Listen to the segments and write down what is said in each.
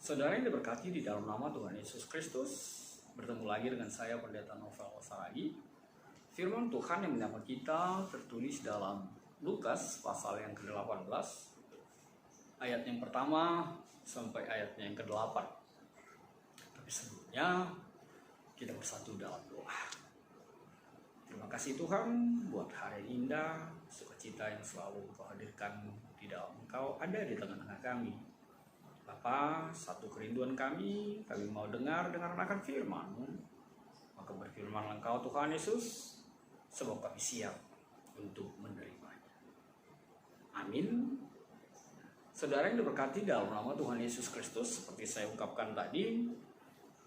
Saudara yang diberkati di dalam nama Tuhan Yesus Kristus, bertemu lagi dengan saya Pendeta Novel Osaragi. Firman Tuhan yang menyapa kita tertulis dalam Lukas pasal yang ke-18, ayat yang pertama sampai ayatnya yang ke-8. Tapi sebelumnya kita bersatu dalam doa. Terima kasih Tuhan buat hari indah, sukacita yang selalu Kau hadirkan di dalam Engkau ada di tengah-tengah kami. Bapa, satu kerinduan kami mau dengar akan firman-Mu. Maka berfirmanlah Engkau Tuhan Yesus, sebab kami siap untuk menerimanya. Amin. Saudara yang diberkati dalam nama Tuhan Yesus Kristus, seperti saya ungkapkan tadi,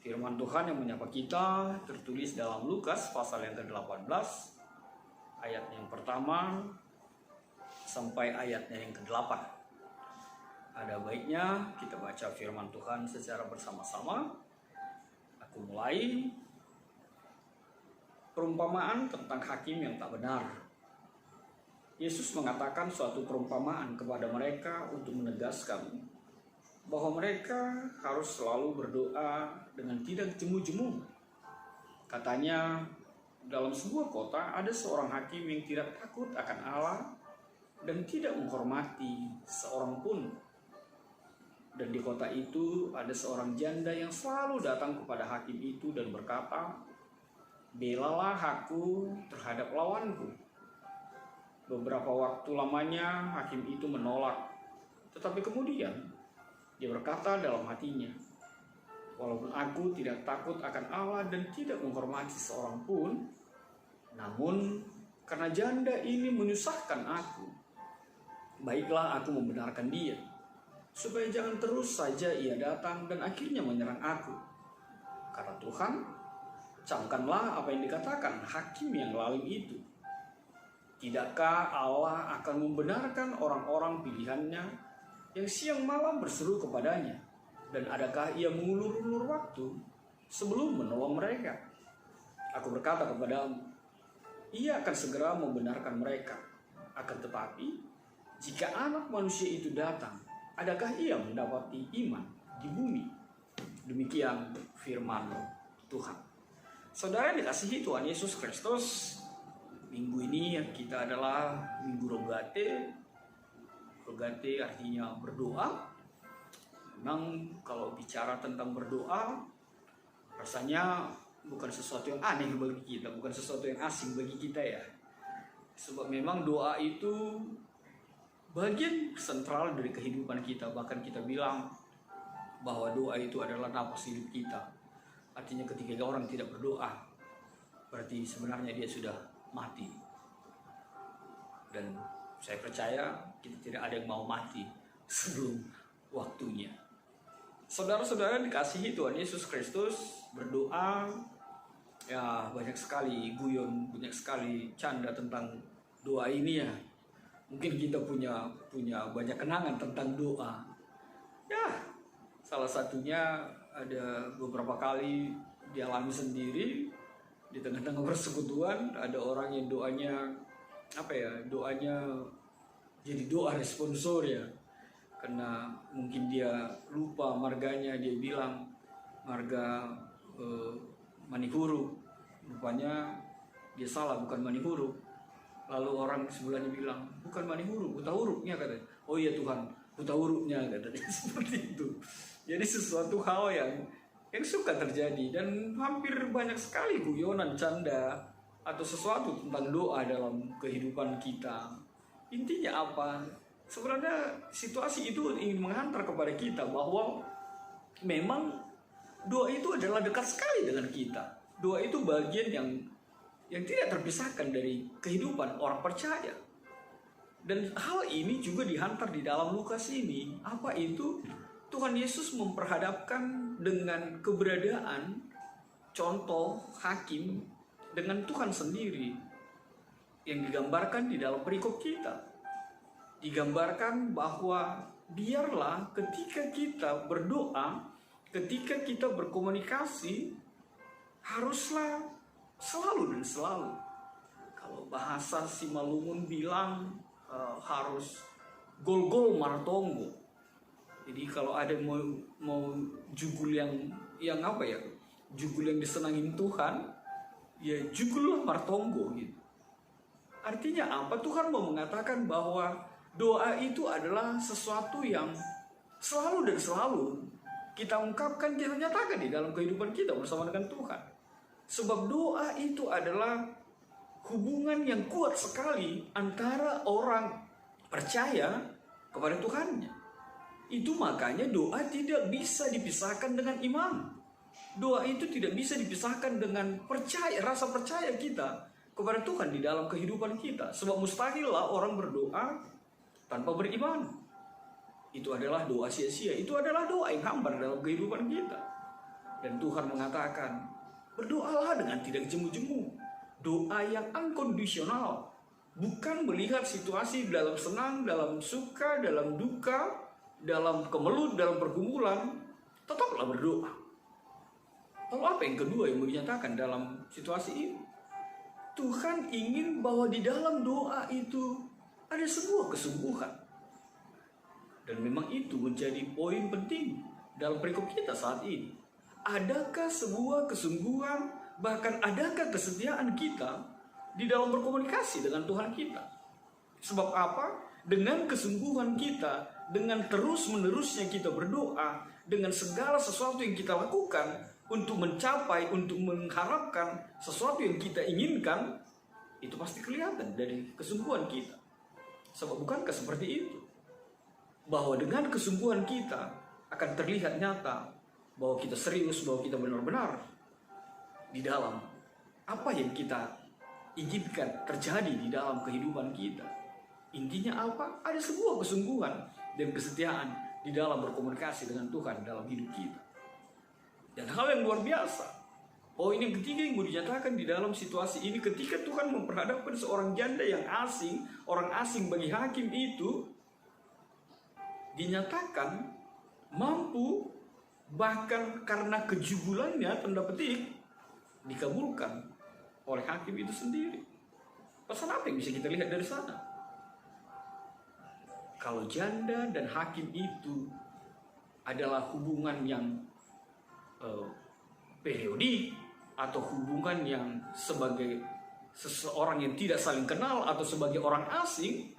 firman Tuhan yang menyapa kita tertulis dalam Lukas pasal yang ke-18, ayat yang pertama sampai ayatnya yang ke-8. Ada baiknya kita baca firman Tuhan secara bersama-sama. Aku mulai. Perumpamaan tentang hakim yang tak benar. Yesus mengatakan suatu perumpamaan kepada mereka untuk menegaskan bahwa mereka harus selalu berdoa dengan tidak jemu-jemu. Katanya, dalam sebuah kota ada seorang hakim yang tidak takut akan Allah dan tidak menghormati seorang pun. Dan di kota itu ada seorang janda yang selalu datang kepada hakim itu dan berkata, "Belalah aku terhadap lawanku." Beberapa waktu lamanya hakim itu menolak. Tetapi kemudian dia berkata dalam hatinya, "Walaupun aku tidak takut akan Allah dan tidak menghormati seorang pun, namun karena janda ini menyusahkan aku, baiklah aku membenarkan dia, supaya jangan terus saja ia datang dan akhirnya menyerang aku. Kata Tuhan, camkanlah apa yang dikatakan hakim yang lalim itu. Tidakkah Allah akan membenarkan orang-orang pilihannya yang siang malam berseru kepadanya? Dan adakah ia mengulur-ulur waktu sebelum menolong mereka? Aku berkata kepadamu, ia akan segera membenarkan mereka. Akan tetapi, jika anak manusia itu datang, adakah ia mendapati iman di bumi?" Demikian firman Tuhan. Saudara yang dikasihi Tuhan Yesus Kristus, minggu ini kita adalah Minggu Rogate. Rogate artinya berdoa. Memang kalau bicara tentang berdoa, rasanya bukan sesuatu yang aneh bagi kita, bukan sesuatu yang asing bagi kita ya. Sebab memang doa itu bagian sentral dari kehidupan kita. Bahkan kita bilang bahwa doa itu adalah napas hidup kita. Artinya ketika orang tidak berdoa, berarti sebenarnya dia sudah mati. Dan saya percaya kita tidak ada yang mau mati sebelum waktunya. Saudara-saudara dikasihi Tuhan Yesus Kristus, berdoa ya banyak sekali guyon, banyak sekali canda tentang doa ini ya. Mungkin kita punya banyak kenangan tentang doa. Ya, salah satunya ada beberapa kali dialami sendiri di tengah-tengah persekutuan. Ada orang yang doanya jadi doa responsor ya. Karena mungkin dia lupa marganya, dia bilang marga Manihuru. Rupanya dia salah, bukan Manihuru. Lalu orang sebelahnya bilang, "Bukan Manihuru, buta hurufnya," katanya. "Oh iya Tuhan, buta hurufnya," katanya. Seperti itu. Jadi sesuatu hal yang suka terjadi, dan hampir banyak sekali guyonan, canda atau sesuatu tentang doa dalam kehidupan kita. Intinya apa? Sebenarnya situasi itu ingin menghantar kepada kita bahwa memang doa itu adalah dekat sekali dengan kita. Doa itu bagian yang tidak terpisahkan dari kehidupan orang percaya. Dan hal ini juga dihantar di dalam Lukas ini. Apa itu? Tuhan Yesus memperhadapkan dengan keberadaan contoh hakim dengan Tuhan sendiri yang digambarkan di dalam perikop kita. Digambarkan bahwa biarlah ketika kita berdoa, ketika kita berkomunikasi, haruslah selalu dan selalu. Kalau bahasa Simalungun bilang harus gol-gol martonggo. Jadi kalau ada mau jugul yang apa ya? Jugul yang disenangin Tuhan, ya jugullah martonggo gitu. Artinya apa? Tuhan mau mengatakan bahwa doa itu adalah sesuatu yang selalu dan selalu kita ungkapkan, kita nyatakan di dalam kehidupan kita bersama dengan Tuhan. Sebab doa itu adalah hubungan yang kuat sekali antara orang percaya kepada Tuhannya. Itu makanya doa tidak bisa dipisahkan dengan iman. Doa itu tidak bisa dipisahkan dengan rasa percaya kita kepada Tuhan di dalam kehidupan kita. Sebab mustahillah orang berdoa tanpa beriman. Itu adalah doa sia-sia. Itu adalah doa yang hambar dalam kehidupan kita. Dan Tuhan mengatakan, berdoalah dengan tidak jemu-jemu. Doa yang unkondisional. Bukan melihat situasi dalam senang, dalam suka, dalam duka, dalam kemelut, dalam pergumulan. Tetaplah berdoa. Lalu apa yang kedua yang mau dinyatakan dalam situasi ini? Tuhan ingin bahwa di dalam doa itu ada sebuah kesungguhan. Dan memang itu menjadi poin penting dalam perikop kita saat ini. Adakah sebuah kesungguhan, bahkan adakah kesetiaan kita di dalam berkomunikasi dengan Tuhan kita? Sebab apa? Dengan kesungguhan kita, dengan terus-menerusnya kita berdoa, dengan segala sesuatu yang kita lakukan untuk mencapai, untuk mengharapkan sesuatu yang kita inginkan, itu pasti kelihatan dari kesungguhan kita. Sebab bukankah seperti itu? Bahwa dengan kesungguhan kita akan terlihat nyata bahwa kita serius, bahwa kita benar-benar di dalam apa yang kita inginkan terjadi di dalam kehidupan kita. Intinya apa? Ada sebuah kesungguhan dan kesetiaan di dalam berkomunikasi dengan Tuhan dalam hidup kita. Dan hal yang luar biasa, poin yang ketiga yang mau dinyatakan di dalam situasi ini, ketika Tuhan memperhadapkan seorang janda yang asing, orang asing bagi hakim itu, dinyatakan mampu, bahkan karena kejubulannya, tanda petik, dikabulkan oleh hakim itu sendiri. Pesan apa yang bisa kita lihat dari sana? Kalau janda dan hakim itu adalah hubungan yang periodik, atau hubungan yang sebagai seseorang yang tidak saling kenal atau sebagai orang asing,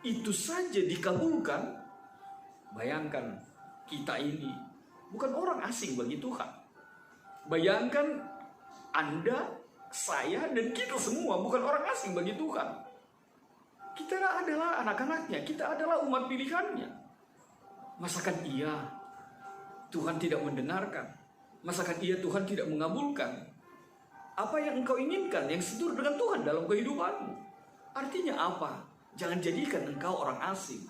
itu saja dikabulkan. Bayangkan, kita ini bukan orang asing bagi Tuhan. Bayangkan Anda, saya, dan kita semua bukan orang asing bagi Tuhan. Kita adalah anak-anaknya, kita adalah umat pilihannya. Masakan iya Tuhan tidak mendengarkan? Masakan iya Tuhan tidak mengabulkan apa yang engkau inginkan, yang seturut dengan Tuhan dalam kehidupanmu? Artinya apa? Jangan jadikan engkau orang asing.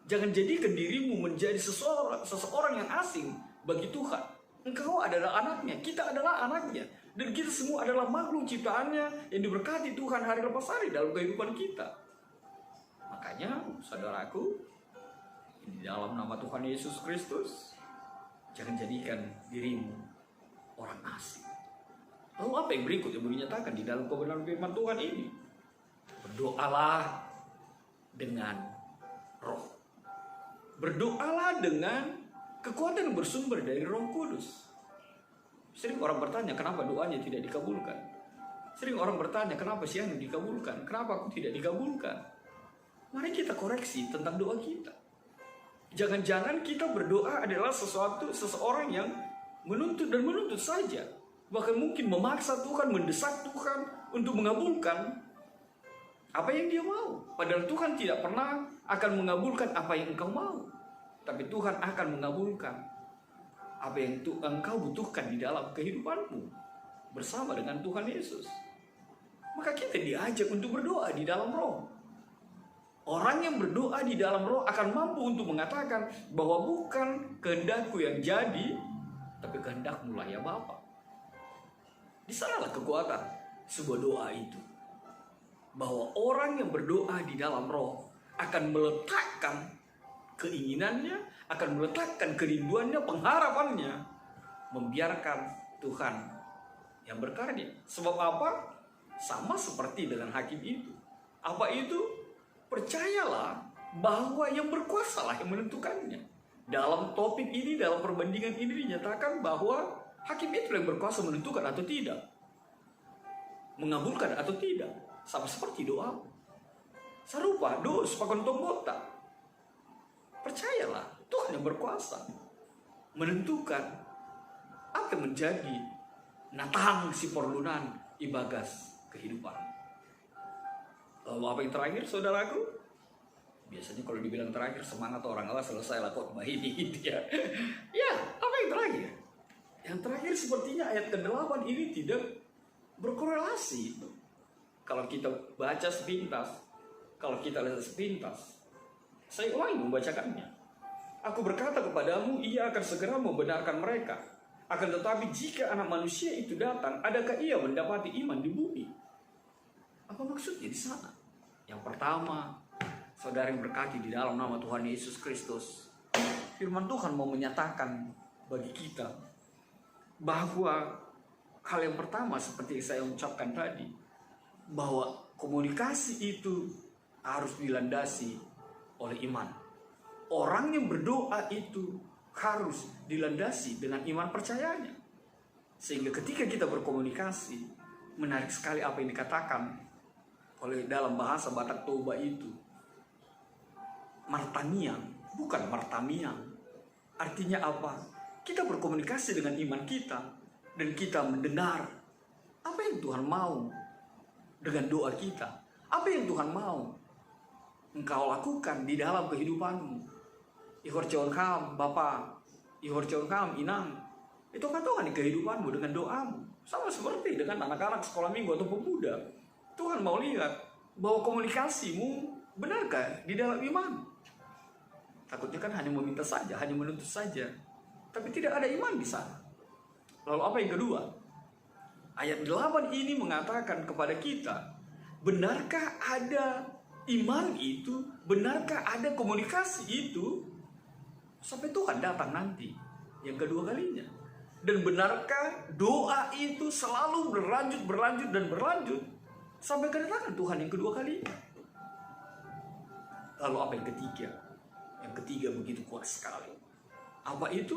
Jangan jadikan dirimu menjadi seseorang yang asing bagi Tuhan. Engkau adalah anaknya, kita adalah anaknya. Dan kita semua adalah makhluk ciptaannya yang diberkati Tuhan hari lepas hari dalam kehidupan kita. Makanya, saudaraku, di dalam nama Tuhan Yesus Kristus, jangan jadikan dirimu orang asing. Lalu apa yang berikut yang dinyatakan di dalam kebenaran firman Tuhan ini? Berdoalah dengan roh. Berdoalah dengan kekuatan yang bersumber dari Roh Kudus. Sering orang bertanya, kenapa doanya tidak dikabulkan? Sering orang bertanya, kenapa si anu dikabulkan? Kenapa aku tidak dikabulkan? Mari kita koreksi tentang doa kita. Jangan-jangan kita berdoa adalah seseorang yang menuntut dan menuntut saja. Bahkan mungkin memaksa Tuhan, mendesak Tuhan untuk mengabulkan apa yang dia mau. Padahal Tuhan tidak pernah akan mengabulkan apa yang engkau mau. Tapi Tuhan akan mengabulkan apa yang engkau butuhkan di dalam kehidupanmu bersama dengan Tuhan Yesus. Maka kita diajak untuk berdoa di dalam roh. Orang yang berdoa di dalam roh akan mampu untuk mengatakan bahwa bukan kehendakku yang jadi, tapi kehendakmu lah ya Bapa. Di sanalah kekuatan sebuah doa itu. Bahwa orang yang berdoa di dalam roh akan meletakkan keinginannya, akan meletakkan kerinduannya, pengharapannya, membiarkan Tuhan yang berkarya. Sebab apa? Sama seperti dengan hakim itu. Apa itu? Percayalah bahwa yang berkuasa lah yang menentukannya. Dalam topik ini, dalam perbandingan ini dinyatakan bahwa hakim itu yang berkuasa menentukan atau tidak, mengabulkan atau tidak, sama seperti doa. Serupa doa sepakontong kota. Percayalah, Tuhan yang berkuasa menentukan apa yang menjadi natang si porlunan ibagas kehidupan. Lalu apa yang terakhir, saudaraku? Biasanya kalau dibilang terakhir, semangat orang Allah selesai lah khotbah ini. Ya, apa yang terakhir? Yang terakhir sepertinya ayat ke-8 ini tidak berkorelasi. Kalau kita baca sepintas, kalau kita lihat sepintas, saya ulangi membacakannya. Aku berkata kepadamu, ia akan segera membenarkan mereka. Akan tetapi jika anak manusia itu datang, adakah ia mendapati iman di bumi? Apa maksudnya di sana? Yang pertama, saudara yang berkati di dalam nama Tuhan Yesus Kristus, firman Tuhan mau menyatakan bagi kita bahwa hal yang pertama seperti yang saya ucapkan tadi, bahwa komunikasi itu harus dilandasi oleh iman. Orang yang berdoa itu harus dilandasi dengan iman percayanya. Sehingga ketika kita berkomunikasi, menarik sekali apa yang dikatakan oleh dalam bahasa Batak Toba itu. Martanian, bukan martamian. Artinya apa? Kita berkomunikasi dengan iman kita dan kita mendengar apa yang Tuhan mau dengan doa kita. Apa yang Tuhan mau engkau lakukan di dalam kehidupanmu. Ihor cawan kam, Bapak, ihor cawan kam, Inang. Itu kan Tuhan di kehidupanmu dengan doamu. Sama seperti dengan anak-anak sekolah minggu atau pemuda. Tuhan mau lihat bahwa komunikasimu benarkah di dalam iman. Takutnya kan hanya meminta saja, hanya menuntut saja. Tapi tidak ada iman di sana. Lalu apa yang kedua? Ayat 8 ini mengatakan kepada kita, benarkah ada iman itu? Benarkah ada komunikasi itu? Sampai Tuhan datang nanti yang kedua kalinya. Dan benarkah doa itu selalu berlanjut dan berlanjut sampai kedatangan Tuhan yang kedua kalinya? Lalu apa yang ketiga? Yang ketiga begitu kuat sekali. Apa itu?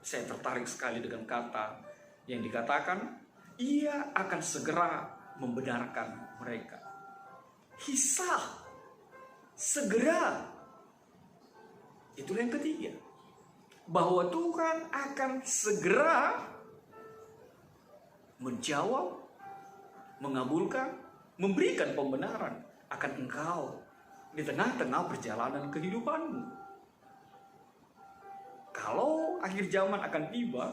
Saya tertarik sekali dengan kata yang dikatakan, ia akan segera membenarkan mereka. Hisah, segera. Itulah yang ketiga. Bahwa Tuhan akan segera menjawab, mengabulkan, memberikan pembenaran akan engkau di tengah-tengah perjalanan kehidupanmu. Kalau akhir zaman akan tiba,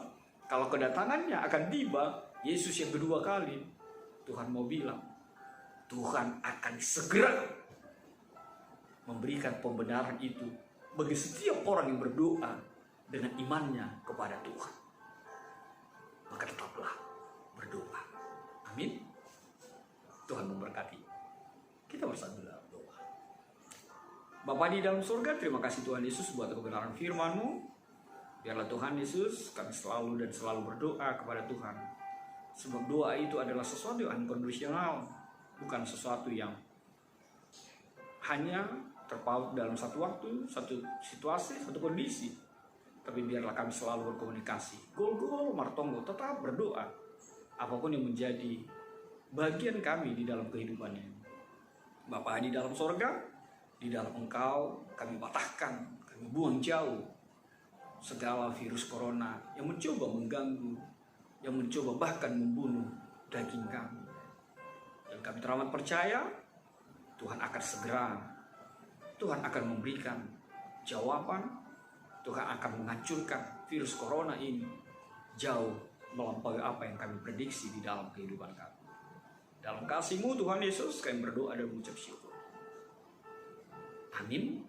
kalau kedatangannya akan tiba, Yesus yang kedua kali, Tuhan mau bilang, Tuhan akan segera memberikan pembenaran itu bagi setiap orang yang berdoa dengan imannya kepada Tuhan. Maka tetaplah berdoa. Amin. Tuhan memberkati. Kita bersatu dalam doa. Bapa di dalam surga, terima kasih Tuhan Yesus buat kebenaran firman-Mu. Biarlah Tuhan Yesus, kami selalu dan selalu berdoa kepada Tuhan. Sebab doa itu adalah sesuatu yang unconditional, bukan sesuatu yang hanya terpaut dalam satu waktu, satu situasi, satu kondisi. Tapi biarlah kami selalu berkomunikasi. Gol-gol, martonggo, tetap berdoa. Apapun yang menjadi bagian kami di dalam kehidupan ini. Bapa di dalam sorga, di dalam Engkau kami patahkan, kami buang jauh segala virus corona yang mencoba mengganggu, yang mencoba bahkan membunuh daging kami. Dan kami teramat percaya Tuhan akan segera, Tuhan akan memberikan jawaban, Tuhan akan menghancurkan virus corona ini jauh melampaui apa yang kami prediksi di dalam kehidupan kami. Dalam kasih-Mu Tuhan Yesus kami berdoa dan mengucap syukur. Amin.